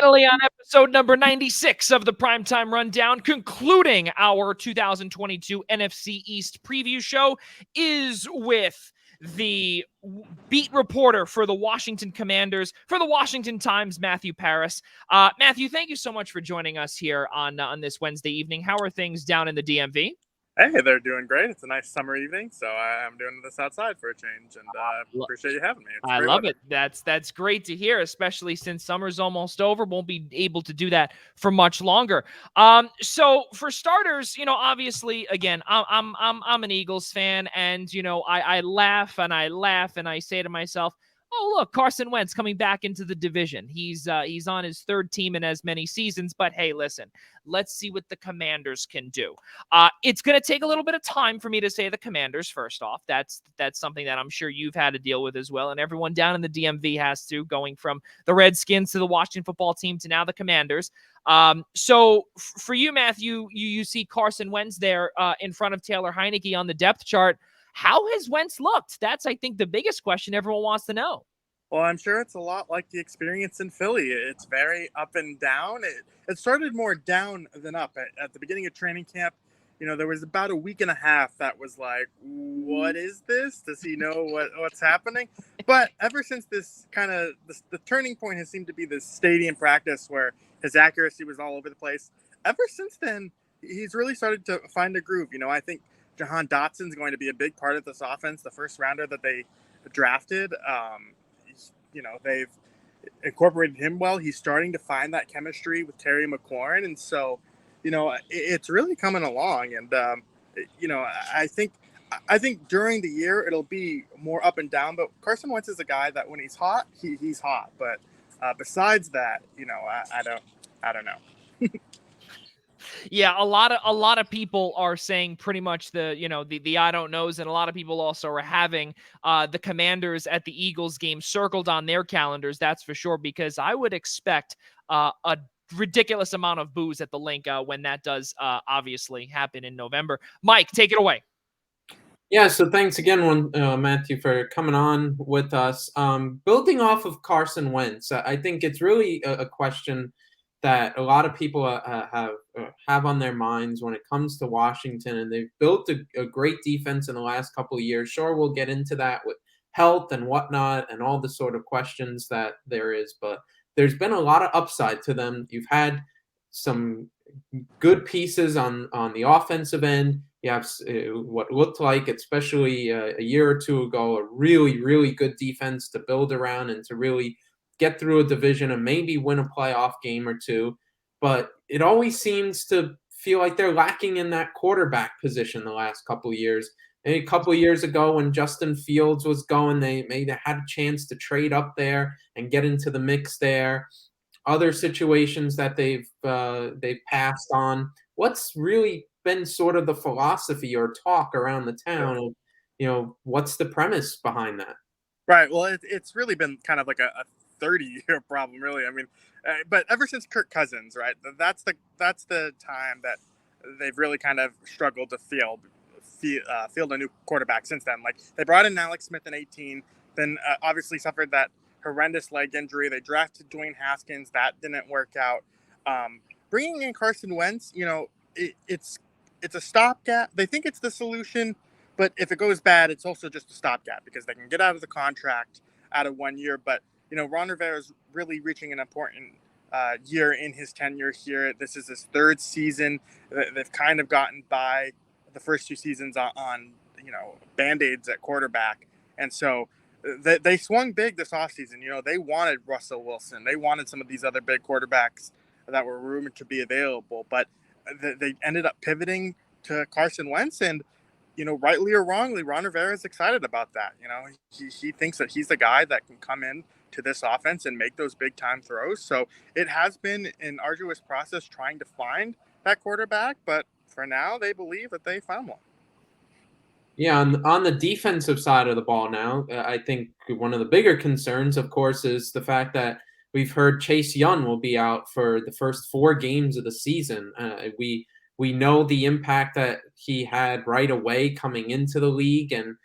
finally on episode number 96 of the Primetime Rundown, concluding our 2022 NFC East preview show, is with the beat reporter for the Washington Commanders, for the Washington Times, Matthew Paris. Matthew, thank you so much for joining us here on this Wednesday evening. How are things down in the DMV? Hey, they're doing great. It's a nice summer evening, so I'm doing this outside for a change, and appreciate you having me. I love it. That's great to hear, especially since summer's almost over. Won't be able to do that for much longer. So for starters, obviously, again, I'm an Eagles fan, and I laugh and I laugh and I say to myself, oh, look, Carson Wentz coming back into the division. He's on his third team in as many seasons. But hey, listen, let's see what the Commanders can do. It's going to take a little bit of time for me to say the Commanders first off. That's something that I'm sure you've had to deal with as well. And everyone down in the DMV has to, going from the Redskins to the Washington football team to now the Commanders. So for you, Matthew, you see Carson Wentz there in front of Taylor Heineke on the depth chart. How has Wentz looked? That's, I think, the biggest question everyone wants to know. Well, I'm sure it's a lot like the experience in Philly. It's very up and down. It started more down than up. At the beginning of training camp, there was about a week and a half that was like, what is this? Does he know what's happening? But ever since this the turning point has seemed to be this stadium practice where his accuracy was all over the place. Ever since then, he's really started to find a groove. I think Jahan Dotson's going to be a big part of this offense. The first rounder that they drafted, they've incorporated him well. He's starting to find that chemistry with Terry McLaurin. And so, it's really coming along. And, I think during the year, it'll be more up and down. But Carson Wentz is a guy that when he's hot, he's hot. But besides that, I don't know. Yeah, a lot of people are saying pretty much the I don't knows, and a lot of people also are having the Commanders at the Eagles game circled on their calendars. That's for sure, because I would expect a ridiculous amount of boos at the link when that does obviously happen in November. Mike, take it away. Yeah, so thanks again, Matthew, for coming on with us. Building off of Carson Wentz, I think it's really a question that a lot of people have on their minds when it comes to Washington, and they've built a great defense in the last couple of years. Sure, we'll get into that with health and whatnot and all the sort of questions that there is, but there's been a lot of upside to them. You've had some good pieces on the offensive end. You have what looked like, especially a year or two ago, a really, really good defense to build around and to really get through a division and maybe win a playoff game or two. But it always seems to feel like they're lacking in that quarterback position the last couple of years. A couple of years ago when Justin Fields was going, they maybe had a chance to trade up there and get into the mix there. Other situations that they've passed on. What's really been sort of the philosophy or talk around the town of, what's the premise behind that? Right. Well, it's really been kind of like a 30-year problem, really. I mean, but ever since Kirk Cousins, right? That's the time that they've really kind of struggled to field a new quarterback since then. Like, they brought in Alex Smith in 2018, then obviously suffered that horrendous leg injury. They drafted Dwayne Haskins. That didn't work out. Bringing in Carson Wentz, it's a stopgap. They think it's the solution, but if it goes bad, it's also just a stopgap because they can get out of the contract out of 1 year. But Ron Rivera is really reaching an important year in his tenure here. This is his third season. They've kind of gotten by the first two seasons on Band-Aids at quarterback. And so they swung big this offseason. They wanted Russell Wilson. They wanted some of these other big quarterbacks that were rumored to be available. But they ended up pivoting to Carson Wentz. And, rightly or wrongly, Ron Rivera is excited about that. He thinks that he's the guy that can come in to this offense and make those big time throws. So it has been an arduous process trying to find that quarterback, but for now they believe that they found one. Yeah, on the defensive side of the ball now, I think one of the bigger concerns, of course, is the fact that we've heard Chase Young will be out for the first 4 games of the season. We know the impact that he had right away coming into the league, and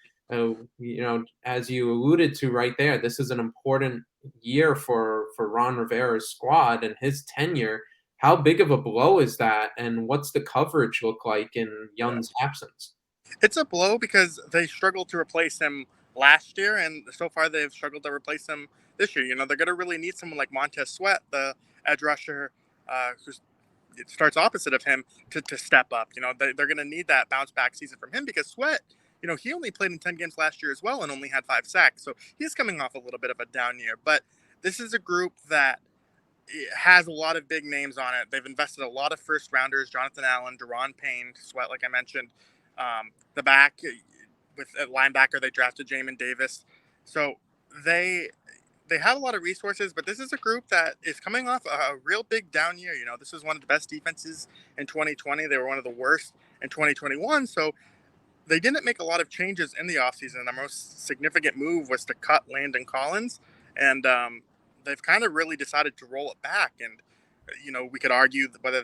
as you alluded to right there, this is an important year for Ron Rivera's squad and his tenure. How big of a blow is that, and what's the coverage look like in Yeah. Young's absence? It's a blow because they struggled to replace him last year, and so far they've struggled to replace him this year. They're going to really need someone like Montez Sweat, the edge rusher, who starts opposite of him, to step up. They're going to need that bounce back season from him because Sweat, he only played in 10 games last year as well and only had 5 sacks. So he's coming off a little bit of a down year. But this is a group that has a lot of big names on it. They've invested a lot of first rounders: Jonathan Allen, Deron Payne, Sweat, like I mentioned. The back with a linebacker, they drafted Jamin Davis. So they have a lot of resources, but this is a group that is coming off a real big down year. This is one of the best defenses in 2020. They were one of the worst in 2021. So they didn't make a lot of changes in the offseason. Their most significant move was to cut Landon Collins, and they've kind of really decided to roll it back. And we could argue whether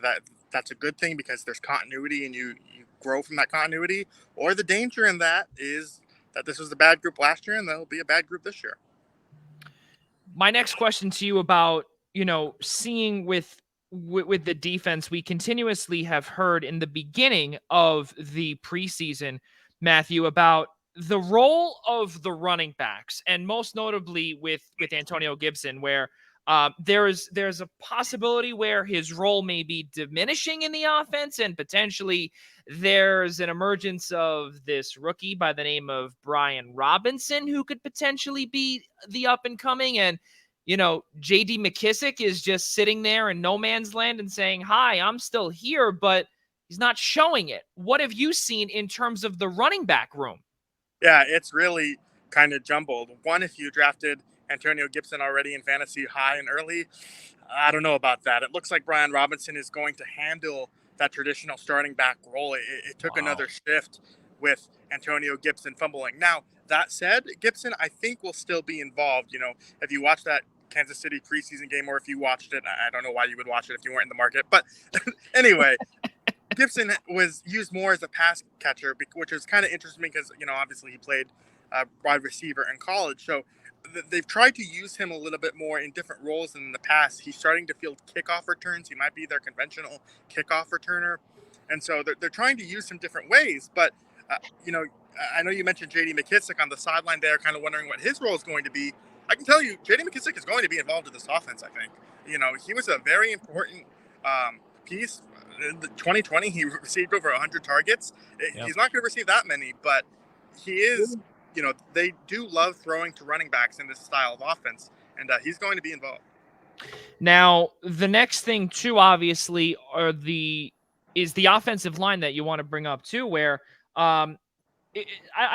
that's a good thing because there's continuity and you grow from that continuity, or the danger in that is that this was a bad group last year and they'll be a bad group this year. My next question to you about, seeing with the defense, we continuously have heard in the beginning of the preseason, Matthew, about the role of the running backs, and most notably with Antonio Gibson, where there's a possibility where his role may be diminishing in the offense, and potentially there's an emergence of this rookie by the name of Brian Robinson, who could potentially be the up and coming. And JD McKissick is just sitting there in no man's land and saying, "Hi, I'm still here," but he's not showing it. What have you seen in terms of the running back room? Yeah, it's really kind of jumbled. One, if you drafted Antonio Gibson already in fantasy high and early, I don't know about that. It looks like Brian Robinson is going to handle that traditional starting back role. It took another shift with Antonio Gibson fumbling. Now, that said, Gibson, I think, will still be involved. If you watch that Kansas City preseason game, or if you watched it, I don't know why you would watch it if you weren't in the market. But anyway, Gibson was used more as a pass catcher, which is kind of interesting because, obviously he played wide receiver in college. So they've tried to use him a little bit more in different roles than in the past. He's starting to field kickoff returns. He might be their conventional kickoff returner. And so they're trying to use him different ways. But, I know you mentioned J.D. McKissick on the sideline there, kind of wondering what his role is going to be. I can tell you, J.D. McKissick is going to be involved in this offense, I think. He was a very important piece. In 2020, he received over 100 targets. Yep. He's not going to receive that many, but he is, they do love throwing to running backs in this style of offense, and he's going to be involved. Now, the next thing, too, obviously, is the offensive line that you want to bring up, too, where I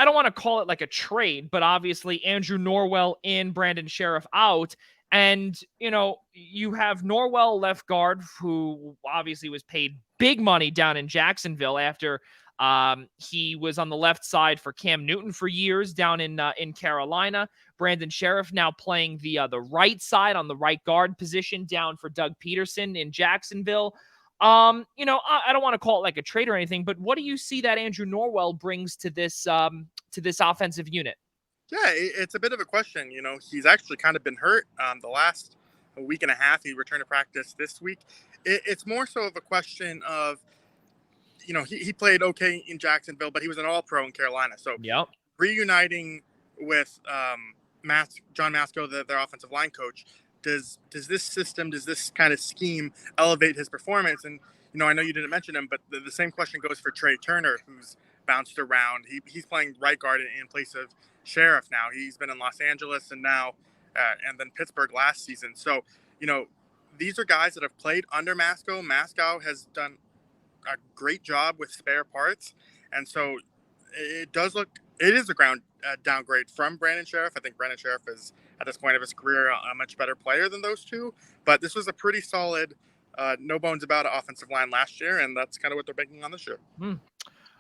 don't want to call it like a trade, but obviously Andrew Norwell in, Brandon Sheriff out. And, you have Norwell left guard, who obviously was paid big money down in Jacksonville after he was on the left side for Cam Newton for years down in Carolina. Brandon Sheriff now playing the right side on the right guard position down for Doug Peterson in Jacksonville. I don't want to call it like a trade or anything, but what do you see that Andrew Norwell brings to this offensive unit? Yeah, it's a bit of a question. He's actually kind of been hurt the last week and a half. He returned to practice this week. It's more so of a question of, he played okay in Jacksonville, but he was an all-pro in Carolina. So reuniting with John Masco, their offensive line coach, does this system, does this kind of scheme elevate his performance? And, I know you didn't mention him, but the same question goes for Trey Turner, who's bounced around. He's playing right guard in place of Sheriff now. He's been in Los Angeles and now and then Pittsburgh last season. So, these are guys that have played under Masco. Masco has done a great job with spare parts. And so it is a ground downgrade from Brandon Sheriff. I think Brandon Sheriff is, at this point of his career, a much better player than those two. But this was a pretty solid, no bones about it offensive line last year, and that's kind of what they're banking on this year.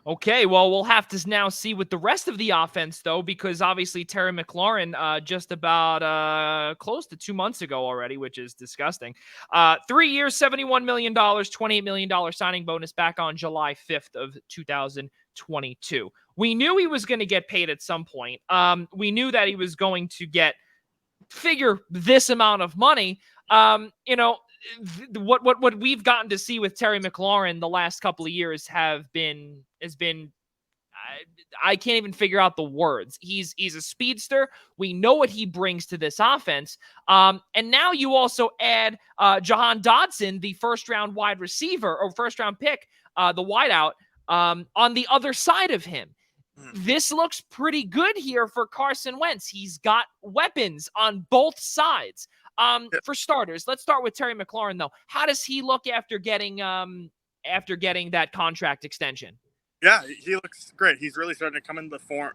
Okay, well, we'll have to now see with the rest of the offense, though, because obviously Terry McLaurin just about close to 2 months ago already, which is disgusting. 3 years, $71 million, $28 million signing bonus back on July 5th of 2022. We knew he was going to get paid at some point. We knew that he was going to get figure this amount of money. What we've gotten to see with Terry McLaurin the last couple of years has been I can't even figure out the words. He's a speedster. We know what he brings to this offense. And now you also add Jahan Dotson, the first round wide receiver or first round pick, the wideout, on the other side of him. This looks pretty good here for Carson Wentz. He's got weapons on both sides. For starters, let's start with Terry McLaurin, though. How does he look after getting that contract extension? Yeah, he looks great. He's really starting to come into form.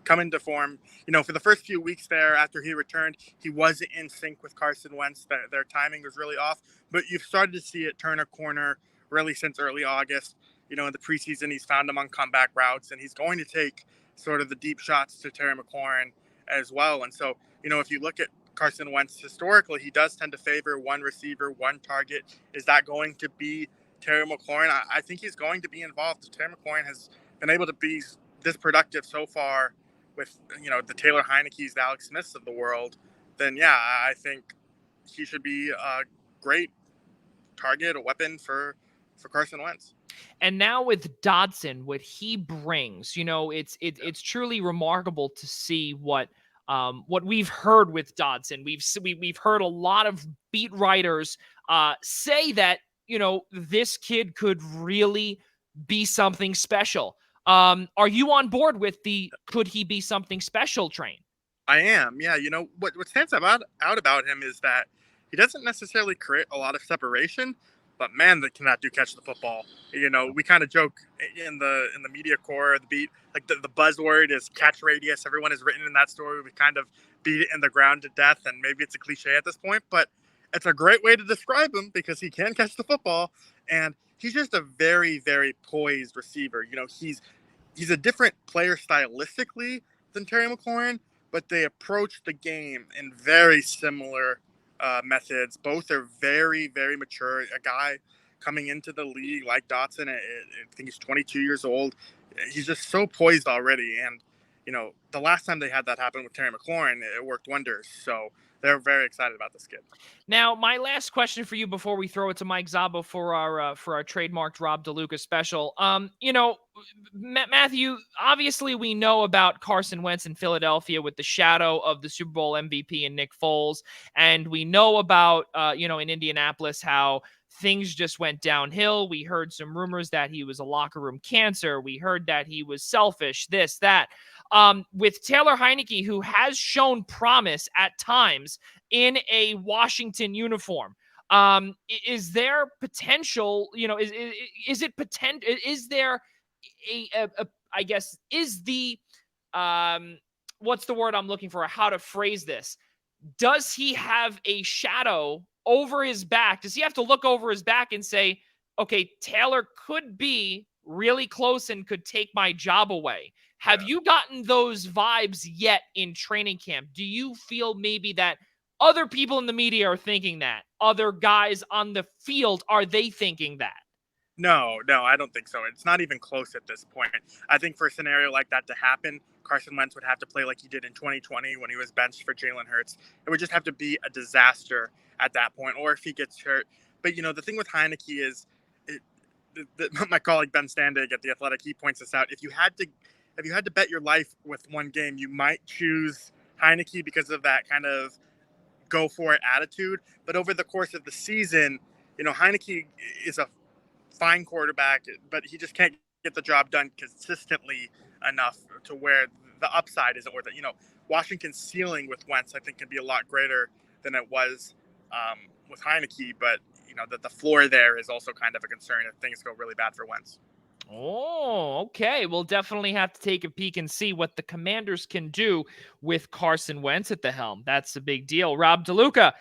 For the first few weeks there after he returned, he wasn't in sync with Carson Wentz. Their timing was really off. But you've started to see it turn a corner really since early August. In the preseason, he's found him on comeback routes, and he's going to take sort of the deep shots to Terry McLaurin as well. And so, if you look at Carson Wentz historically, he does tend to favor one receiver, one target. Is that going to be Terry McLaurin? I think he's going to be involved. Terry McLaurin has been able to be this productive so far with, the Taylor Heineke's, the Alex Smiths of the world. Then, yeah, I think he should be a great target, a weapon for Carson Wentz. And now with Dotson, what he brings, it's truly remarkable to see what we've heard with Dotson. We've heard a lot of beat writers say that this kid could really be something special. Are you on board with the could he be something special train? I am. Yeah. What stands out about him is that he doesn't necessarily create a lot of separation, but man, they cannot catch the football. We kind of joke in the media core of the beat, like the buzzword is catch radius. Everyone has written in that story. We kind of beat it in the ground to death, and maybe it's a cliche at this point, but it's a great way to describe him because he can catch the football, and he's just a very, very poised receiver. He's a different player stylistically than Terry McLaurin, but they approach the game in very similar methods. Both are very, very mature. A guy coming into the league like Dotson, I think he's 22 years old. He's just so poised already. And, the last time they had that happen with Terry McLaurin, it worked wonders. So they're very excited about this kid. Now, my last question for you before we throw it to Mike Szabo for our trademarked Rob DeLuca special. Matthew, obviously we know about Carson Wentz in Philadelphia with the shadow of the Super Bowl MVP and Nick Foles, and we know about in Indianapolis how things just went downhill. We heard some rumors that he was a locker room cancer. We heard that he was selfish, this, that. With Taylor Heineke, who has shown promise at times in a Washington uniform, is there potential? Is it potential? Is there I guess is the what's the word I'm looking for? How to phrase this? Does he have a shadow over his back? Does he have to look over his back and say, okay, Taylor could be really close and could take my job away? Have you gotten those vibes yet in training camp? Do you feel maybe that other people in the media are thinking that? Other guys on the field, are they thinking that? No, I don't think so. It's not even close at this point. I think for a scenario like that to happen, Carson Wentz would have to play like he did in 2020 when he was benched for Jalen Hurts. It would just have to be a disaster at that point, or if he gets hurt. But, the thing with Heineke is, my colleague Ben Standig at The Athletic, he points this out. If you had to bet your life with one game, you might choose Heineke because of that kind of go for it attitude. But over the course of the season, Heineke is a fine quarterback, but he just can't get the job done consistently enough to where the upside isn't worth it. Washington's ceiling with Wentz, I think, can be a lot greater than it was with Heineke, but that the floor there is also kind of a concern if things go really bad for Wentz. Oh, okay. We'll definitely have to take a peek and see what the Commanders can do with Carson Wentz at the helm. That's a big deal. Rob DeLuca,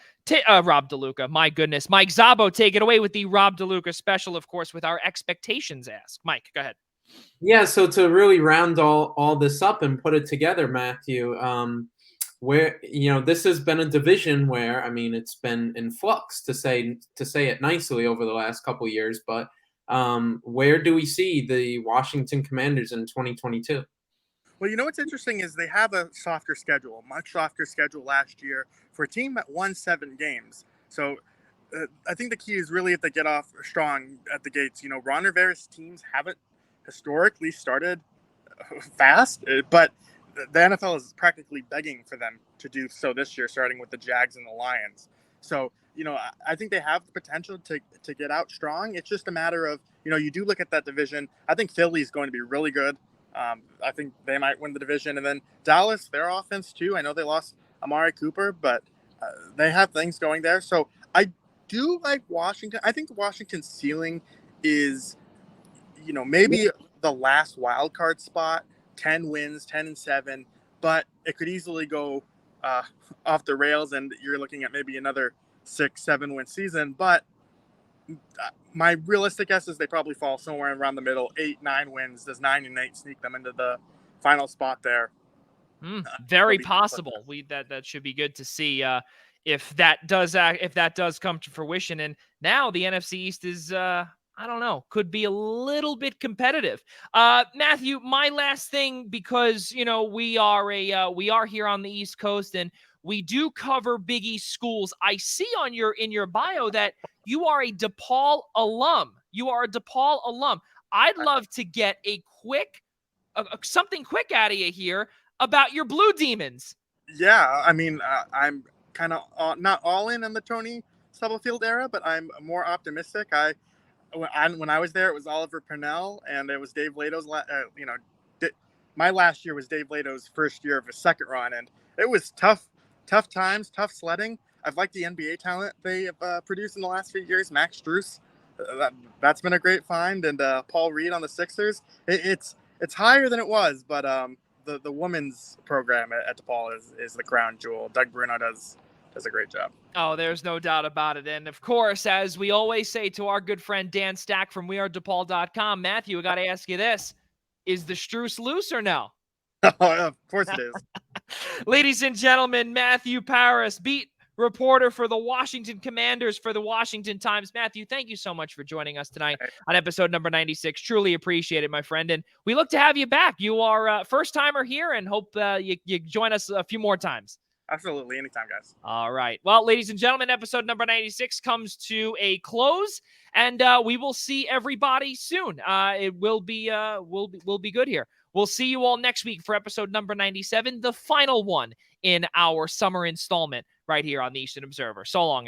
my goodness. Mike Szabo, take it away with the Rob DeLuca special, of course, with our expectations ask. Mike, go ahead. Yeah, so to really round all this up and put it together, Matthew, where this has been a division where it's been in flux, to say it nicely, over the last couple of years, but where do we see the Washington Commanders in 2022? Well, you know what's interesting is they have a softer schedule, much softer schedule last year for a team that won 7 games. So I think the key is really if they get off strong at the gates. You know, Ron Rivera's teams haven't historically started fast, but the NFL is practically begging for them to do so this year, starting with the Jags and the Lions. So, you know, I think they have the potential to get out strong. It's just a matter of, you know, you do look at that division. I think Philly's going to be really good. I think they might win the division. And then Dallas, their offense too. I know they lost Amari Cooper, but they have things going there. So I do like Washington. I think Washington's ceiling is, you know, maybe the last wild card spot, 10 wins, 10-7, but it could easily go off the rails and you're looking at maybe another 6-7 win season. But my realistic guess is they probably fall somewhere around the middle, 8-9 wins. Does 9-8 sneak them into the final spot there? Very possible. That should be good to see if that does come to fruition. And now the NFC East is I don't know, could be a little bit competitive. Matthew, my last thing, because you know we are here on the East Coast and we do cover Big East schools. I see in your bio that you are a DePaul alum. I'd love to get a quick something quick out of you here about your Blue Demons. Yeah, I mean, I'm kind of not all in on the Tony Stubblefield era, but I'm more optimistic. When I was there, it was Oliver Purnell, and it was Dave Lato's. My last year was Dave Lato's first year of his second run, and it was tough times, tough sledding. I've liked the NBA talent they have produced in the last few years. Max Strus, that's been a great find, and Paul Reed on the Sixers. It's higher than it was, but the women's program at DePaul is the crown jewel. Doug Bruno does a great job. Oh, there's no doubt about it. And of course, as we always say to our good friend Dan Stack from wearedepal.com, Matthew, I got to ask you this. Is the Strus loose or no? Of course it is. Ladies and gentlemen, Matthew Paris, beat reporter for the Washington Commanders for the Washington Times. Matthew, thank you so much for joining us tonight on episode number 96. Truly appreciate it, my friend. And we look to have you back. You are a first-timer here and hope you join us a few more times. Absolutely. Anytime, guys. All right. Well, ladies and gentlemen, episode number 96 comes to a close, and we will see everybody soon. It will be will be good here. We'll see you all next week for episode number 97, the final one in our summer installment right here on the Eastern Observer. So long,